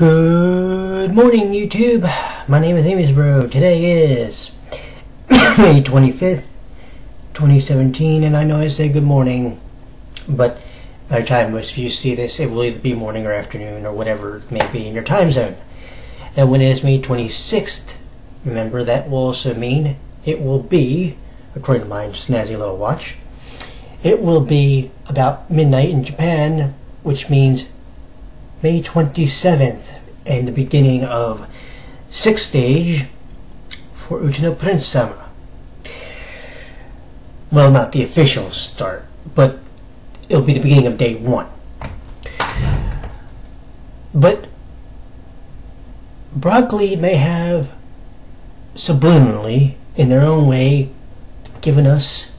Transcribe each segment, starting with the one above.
Good morning, YouTube. My name is Amysbro. Today is May 25th, 2017, and I know I say good morning, but by the time most of you see this, it will either be morning or afternoon or whatever it may be in your time zone. And when it is May 26th, remember that will also mean it will be, according to my snazzy little watch, it will be about midnight in Japan, which means May 27th, and the beginning of 6th stage for UtaPri's Summer. Well, not the official start, but it'll be the beginning of day 1. But Broccoli may have subliminally, in their own way, given us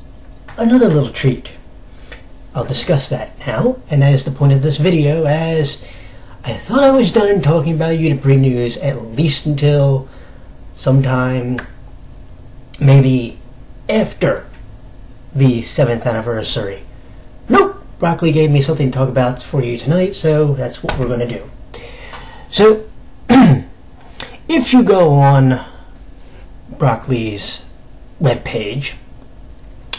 another little treat. I'll discuss that now, and that is the point of this video, as I thought I was done talking about UtaPri's news at least until sometime maybe after the 7th anniversary. Nope! Broccoli gave me something to talk about for you tonight, so that's what we're going to do. So, if you go on Broccoli's webpage,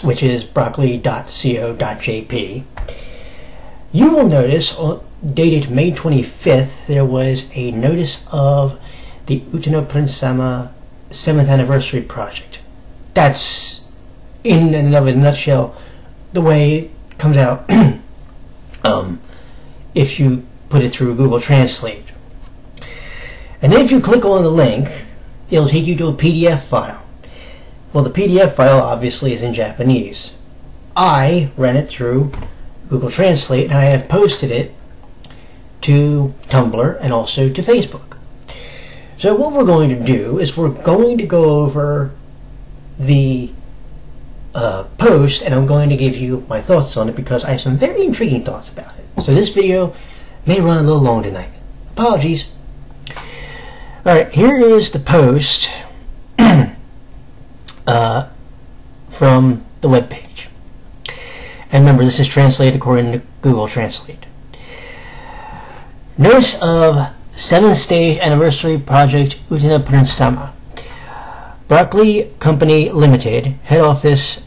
which is broccoli.co.jp, you will notice, dated May 25th, there was a notice of the UtaPri's Summer 7th anniversary project. That's, in and of a nutshell, the way it comes out if you put it through Google Translate. And then if you click on the link, it'll take you to a PDF file. Well, the PDF file obviously is in Japanese. I ran it through Google Translate, and I have posted it to Tumblr and also to Facebook. So what we're going to do is we're going to go over the post, and I'm going to give you my thoughts on it because I have some very intriguing thoughts about it. So this video may run a little long tonight. Apologies. Alright, here is the post from the webpage. And remember, this is translated according to Google Translate. Notice of 7th Stage Anniversary Project UtaPri's Summer. Broccoli Company Limited, Head Office,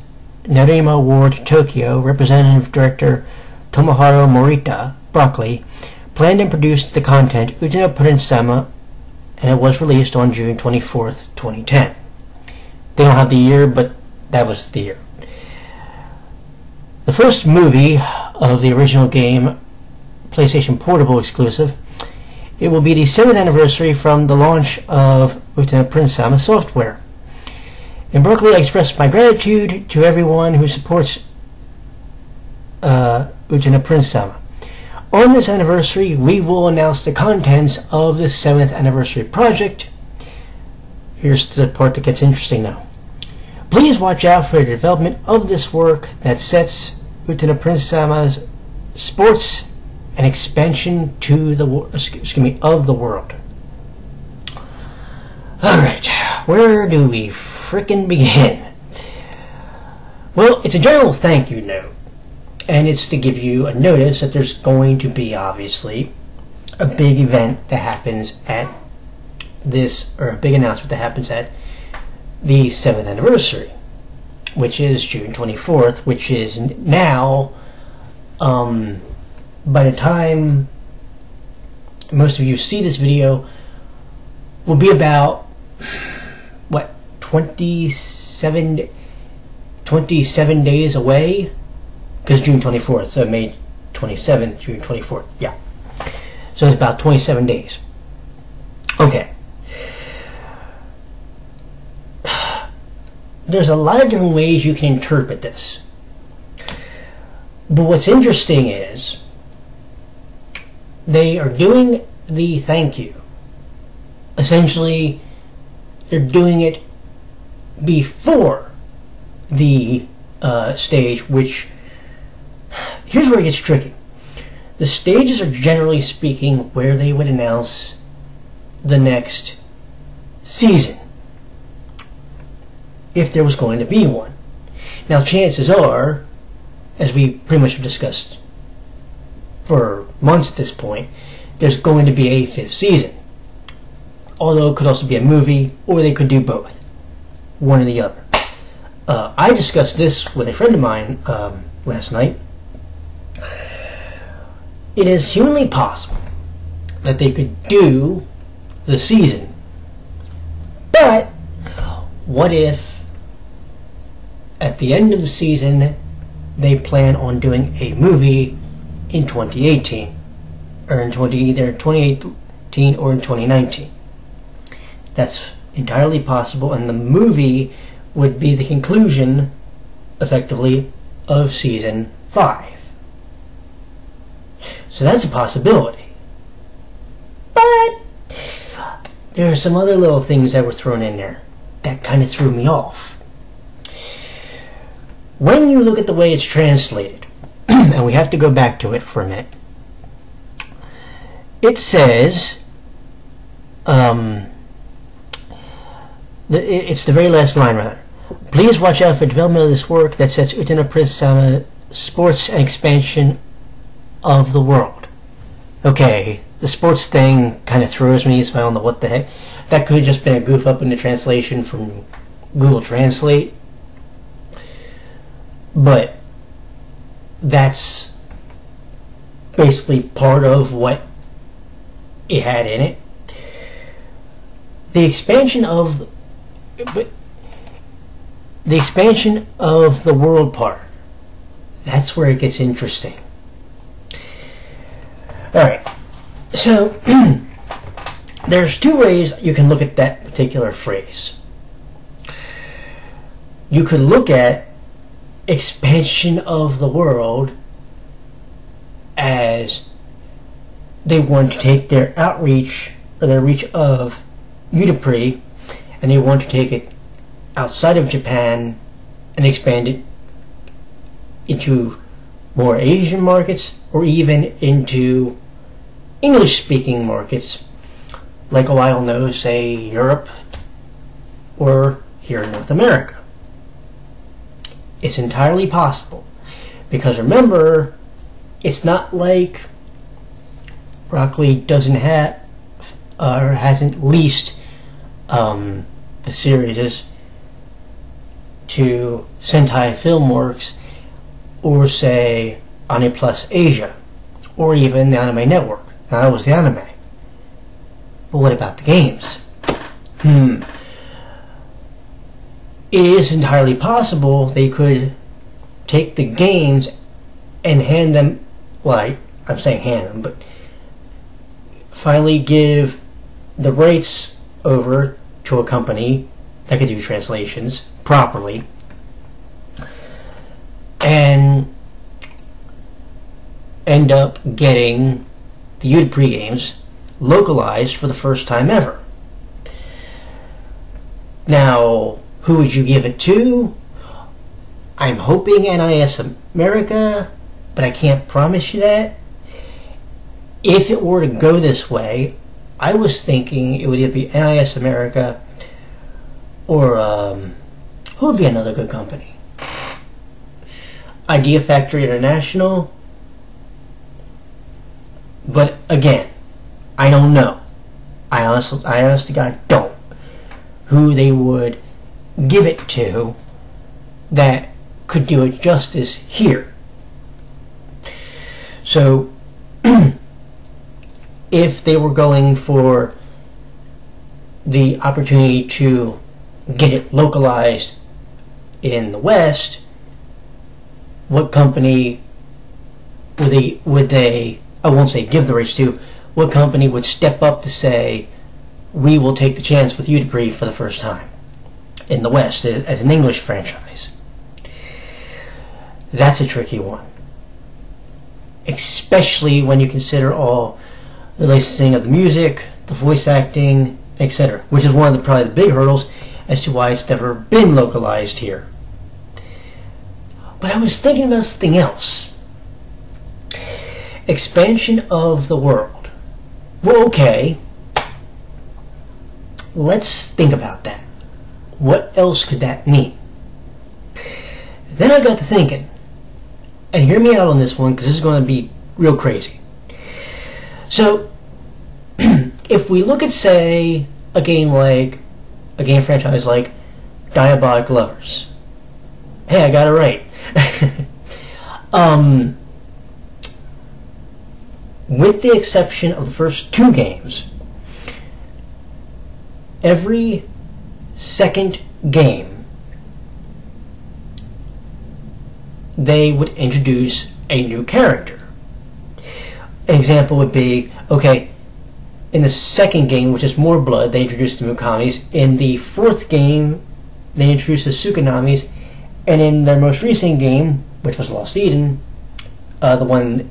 Narima Ward, Tokyo, Representative Director Tomohiro Morita, Broccoli, planned and produced the content UtaPri's Summer, and it was released on June 24th, 2010. They don't have the year, but that was the year. The first movie of the original game, PlayStation Portable exclusive, it will be the 7th anniversary from the launch of UtaPri's Summer software. In Broccoli, I express my gratitude to everyone who supports UtaPri's Summer. On this anniversary, we will announce the contents of the 7th anniversary project. Here's the part that gets interesting now. Please watch out for the development of this work that sets UtaPri's Summer's sports and expansion to the of the world. Alright, where do we frickin' begin? Well, it's a general thank you note, and it's to give you a notice that there's going to be, obviously, a big event that happens at this, or a big announcement that happens at the 7th anniversary, which is June 24th, which is now, by the time most of you see this video, will be about, what, 27 days away? Because June 24th, so May 27th, June 24th, yeah. So it's about 27 days. Okay. There's a lot of different ways you can interpret this. But what's interesting is they are doing the thank you. Essentially, they're doing it before the stage, which, here's where it gets tricky. The stages are, generally speaking, where they would announce the next season, if there was going to be one. Now, chances are, as we pretty much have discussed for months at this point, there's going to be a 5th season. Although it could also be a movie, or they could do both. One or the other. I discussed this with a friend of mine last night. It is humanly possible that they could do the season. But what if at the end of the season they plan on doing a movie in 2018? Or in either 2018 or in 2019. That's entirely possible, and the movie would be the conclusion, effectively, of season 5. So that's a possibility. But there are some other little things that were thrown in there that kind of threw me off. When you look at the way it's translated, and we have to go back to it for a minute, it says, it's the very last line, rather. Please watch out for development of this work that sets UtaPri's sports and expansion of the world. Okay, the sports thing kind of throws me, so I don't know what the heck. That could have just been a goof up in the translation from Google Translate. But that's basically part of what it had in it. The expansion of the world part, that's where it gets interesting. Alright, so there's two ways you can look at that particular phrase. You could look at expansion of the world as they want to take their outreach, or their reach of UtaPri, and they want to take it outside of Japan and expand it into more Asian markets, or even into English-speaking markets, like, I don't know, say Europe or here in North America. It's entirely possible, because remember, it's not like Broccoli doesn't have or hasn't leased the series to Sentai Filmworks, or say Anime Plus Asia, or even the Anime Network. Now that was the anime. But what about the games? It is entirely possible they could take the games and hand them, well, I'm saying hand them, but finally give the rights over to a company that could do translations properly, and end up getting the UtaPri games localized for the first time ever. Now, who would you give it to? I'm hoping NIS America, but I can't promise you that. If it were to go this way, I was thinking it would either be NIS America or who would be another good company? Idea Factory International. But again, I don't know. I honestly God don't. Who they would give it to that could do it justice here. So if they were going for the opportunity to get it localized in the West, what company would they I won't say give the rights to, what company would step up to say, we will take the chance with UtaPri for the first time in the West as an English franchise? That's a tricky one, especially when you consider all the licensing of the music, the voice acting, etc., which is one of probably the big hurdles as to why it's never been localized here. But I was thinking about something else. Expansion of the world. Well, okay, let's think about that. What else could that mean? Then I got to thinking, and hear me out on this one because this is going to be real crazy. So, if we look at, say, a game franchise like Diabolic Lovers. Hey, I got it right. With the exception of the first 2 games, every second game, they would introduce a new character. An example would be, okay, in the second game, which is More Blood, they introduced the Mukamis. In the 4th game, they introduced the Sukanamis. And in their most recent game, which was Lost Eden, the one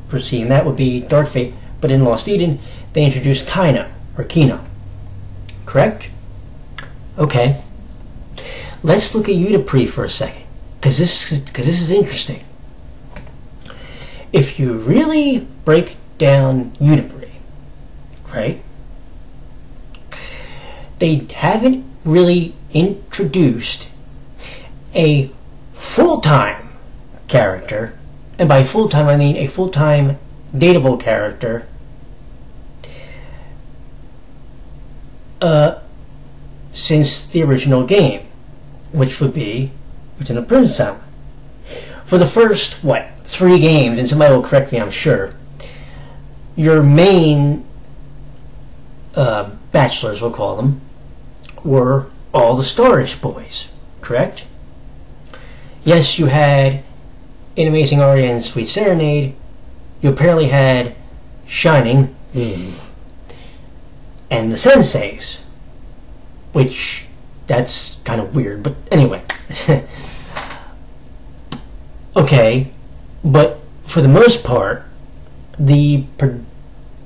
preceding that would be Dark Fate. But in Lost Eden, they introduced Kino. Correct? Okay. Let's look at UtaPri's for a second, because this is interesting. If you really break down UtaPri's, right, they haven't really introduced a full-time character, and by full-time I mean a full-time dateable character, since the original game, which would be UtaPri's. For the first, 3 games, and somebody will correct me, I'm sure, your main bachelors, we'll call them, were all the Starish boys, correct? Yes, you had An Amazing Aria and Sweet Serenade. You apparently had Shining, and the Senseis, which, that's kind of weird, but anyway. Okay, but for the most part, the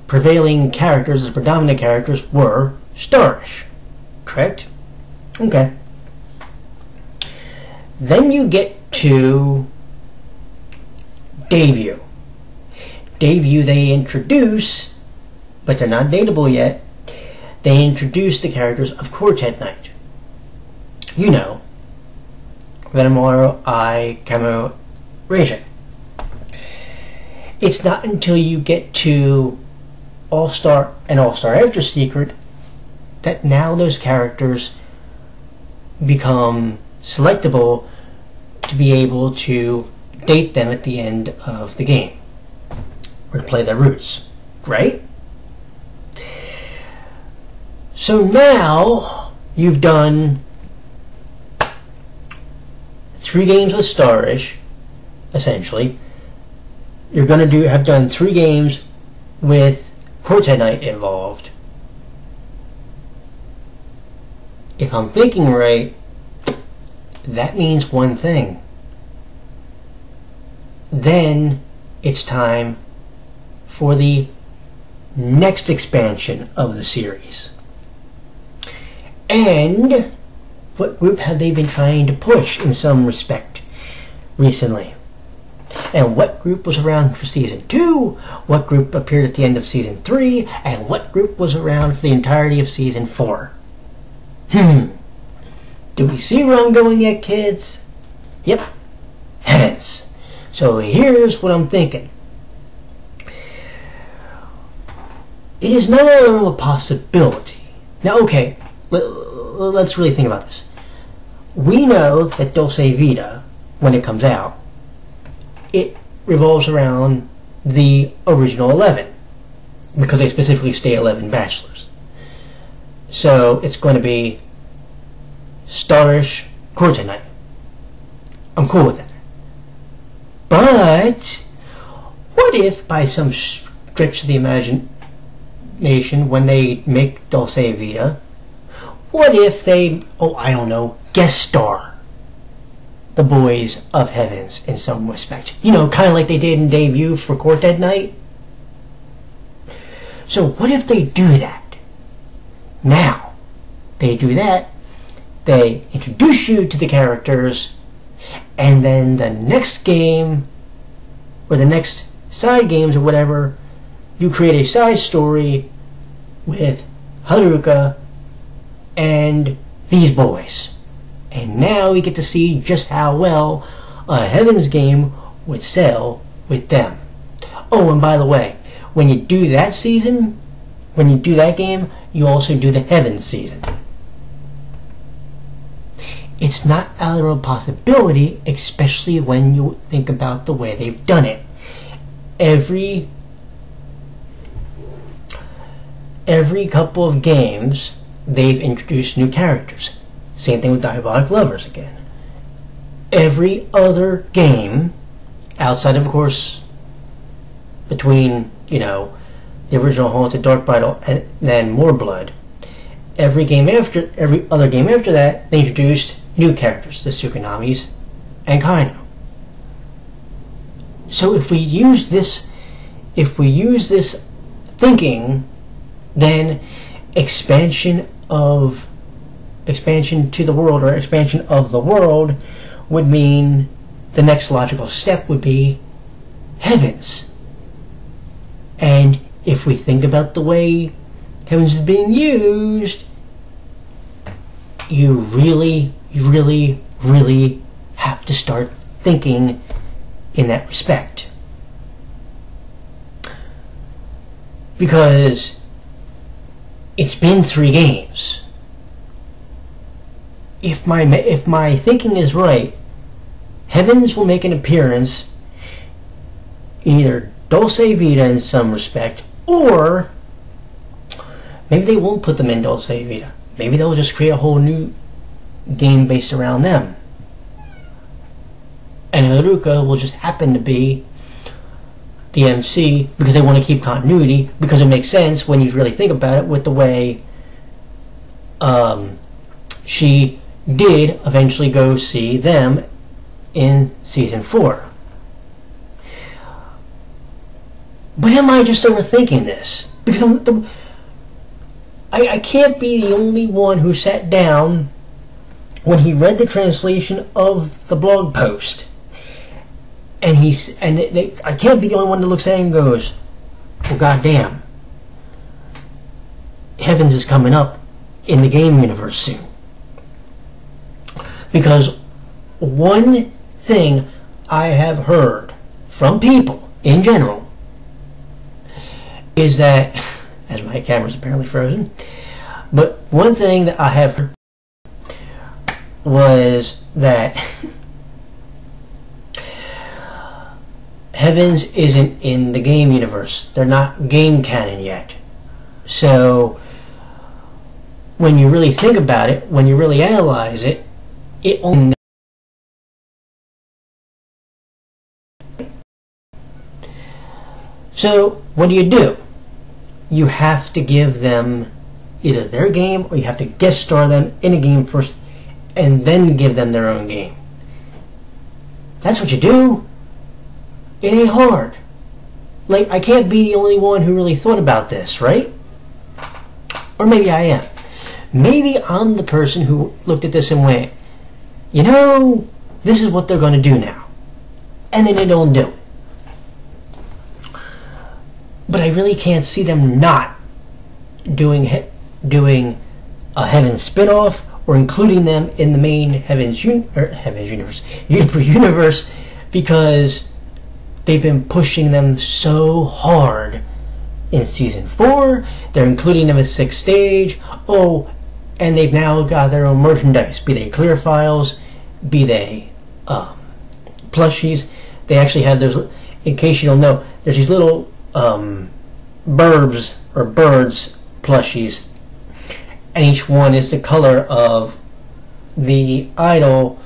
prevailing characters, the predominant characters, were Starish, correct? Okay. Then you get to debut. Debut, they introduce, but they're not dateable yet, they introduce the characters of Quartet Knight. You know, Venomaro, I, Camo, Rajah. It's not until you get to All-Star and All-Star After Secret that now those characters become selectable to be able to date them at the end of the game, or to play their roots, right? So now you've done 3 games with Starish, essentially. You're going to have done 3 games with Quartet Knight involved. If I'm thinking right, that means one thing. Then it's time for the next expansion of the series. And what group have they been trying to push in some respect recently? And what group was around for Season 2? What group appeared at the end of Season 3? And what group was around for the entirety of Season 4? Do we see where I'm going yet, kids? Yep. Heavens. So here's what I'm thinking. It is not only a possibility. Now, okay, let's really think about this. We know that Dolce Vita, when it comes out, it revolves around the original 11, because they specifically stay 11 bachelors. So it's going to be Starish, Quartet Knight. I'm cool with that. But what if, by some stretch of the imagination, when they make Dolce Vita, what if they, I don't know, guest star the Boys of Heavens in some respect? You know, kind of like they did in debut for Quartet Knight. So what if they do that? Now, they do that, they introduce you to the characters, and then the next game, or the next side games or whatever, you create a side story with Haruka and these boys. And now we get to see just how well a Heavens game would sell with them. Oh, and by the way, when you do that season, when you do that game, you also do the Heavens season. It's not out of a possibility, especially when you think about the way they've done it. Every couple of games, they've introduced new characters. Same thing with Diabolic Lovers again. Every other game, outside of course, between, you know, the original Haunted Dark Bridal and then More Blood, every other game after that, they introduced new characters, the Tsukunamis and Kaino. So if we use this thinking, then expansion to the world, or expansion of the world, would mean the next logical step would be Heavens. And if we think about the way Heavens is being used, you really have to start thinking in that respect. Because it's been 3 games. If my thinking is right, Heavens will make an appearance in either Dulce Vita in some respect, or maybe they won't put them in Dulce Vita. Maybe they'll just create a whole new game based around them. And Haruka will just happen to be the MC because they want to keep continuity, because it makes sense when you really think about it with the way she did eventually go see them in season 4. But am I just overthinking this? Because I can't be the only one who sat down when he read the translation of the blog post, and I can't be the only one that looks at it and goes, well, goddamn, Heavens is coming up in the game universe soon. Because one thing I have heard from people in general is that, as my camera's apparently frozen, but one thing that I have heard was that Heavens isn't in the game universe. They're not game canon yet. So when you really think about it, when you really analyze it, it only... So what do? You have to give them either their game, or you have to guest star them in a game first and then give them their own game. That's what you do. It ain't hard. Like, I can't be the only one who really thought about this, right? Or maybe I am. Maybe I'm the person who looked at this and went, you know, this is what they're going to do now. And then they don't do it. But I really can't see them not doing a Heavens spin-off, or including them in the main Heavens universe, UtaPri's universe, because they've been pushing them so hard in season 4. They're including them as 6th stage. Oh, and they've now got their own merchandise, be they clear files, be they plushies. They actually have those, in case you don't know, there's these little birds plushies, and each one is the color of the idol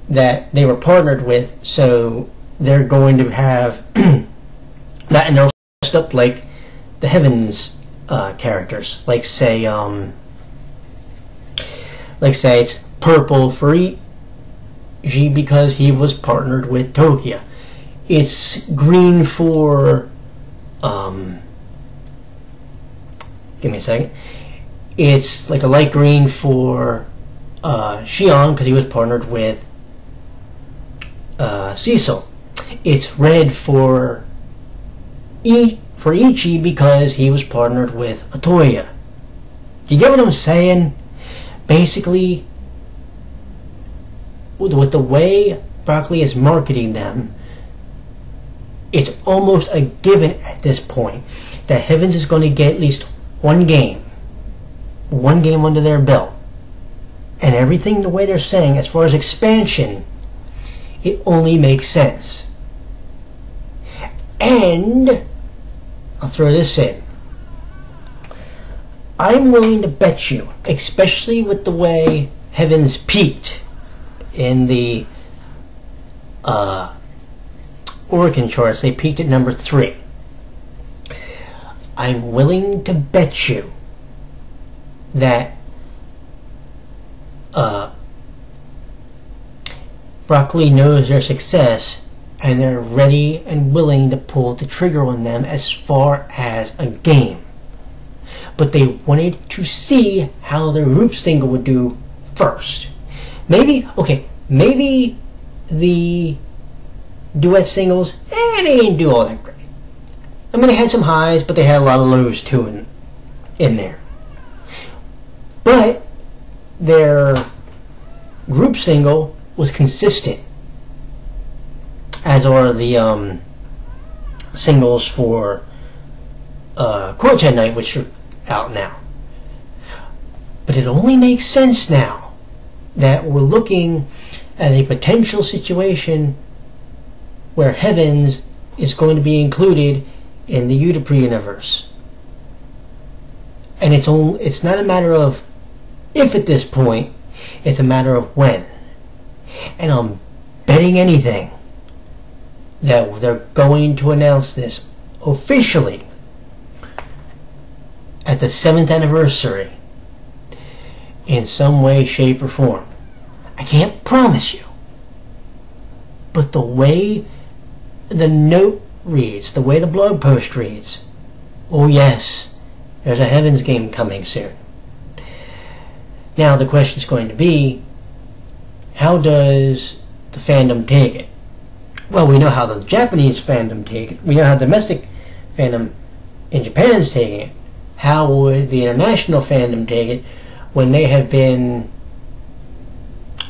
that they were partnered with. So they're going to have that, and they're dressed up like the Heavens characters. Like say it's purple for Iji because he was partnered with Tokia. It's green for give me a second. It's like a light green for Shion because he was partnered with Cecil. It's red for Ichi because he was partnered with Atoya. Do you get what I'm saying? Basically, with the way Broccoli is marketing them, it's almost a given at this point that Heavens is going to get at least one game under their belt, and everything the way they're saying as far as expansion, it only makes sense. And I'll throw this in. I'm willing to bet you, especially with the way Heavens peaked in the Oricon charts, they peaked at number 3. I'm willing to bet you that Broccoli knows their success, and they're ready and willing to pull the trigger on them as far as a game. But they wanted to see how their group single would do first. Maybe the duet singles, they didn't do all that great. I mean, they had some highs, but they had a lot of lows too in there. But their group single was consistent, as are the singles for Quartet Night, which are out now. But it only makes sense now that we're looking at a potential situation where Heavens is going to be included in the UtaPri's universe. And it's not a matter of if at this point, it's a matter of when. And I'm betting anything that they're going to announce this officially at the 7th anniversary in some way, shape, or form. I can't promise you, but the way the note reads, the way the blog post reads, oh yes, there's a Heavens game coming soon. Now the question's going to be, how does the fandom take it? Well, we know how the Japanese fandom take it. We know how the domestic fandom in Japan is taking it. How would the international fandom take it when they have been,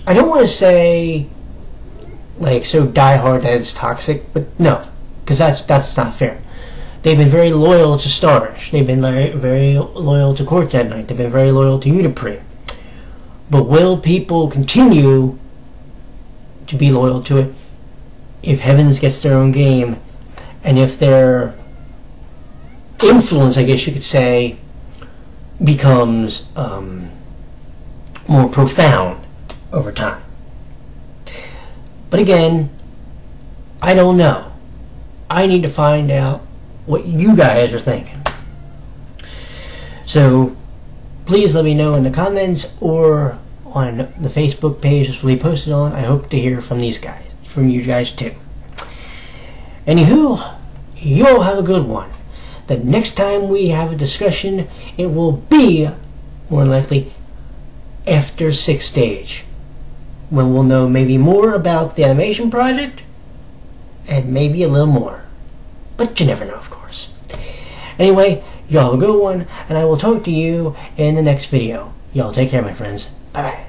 I don't want to say like so diehard that it's toxic, but no, because that's not fair. They've been very loyal to Stars. They've been very loyal to Quartet Night. They've been very loyal to UtaPri's. But will people continue to be loyal to it if Heavens gets their own game, and if their influence, I guess you could say, becomes more profound over time? But again, I don't know. I need to find out what you guys are thinking. So please let me know in the comments or on the Facebook page this will be posted on. I hope to hear from you guys too. Anywho, you all have a good one. The next time we have a discussion, it will be more likely after 6th stage, when we'll know maybe more about the animation project and maybe a little more, but you never know, of course. Anyway, y'all have a good one, and I will talk to you in the next video. Y'all take care, my friends. Bye bye.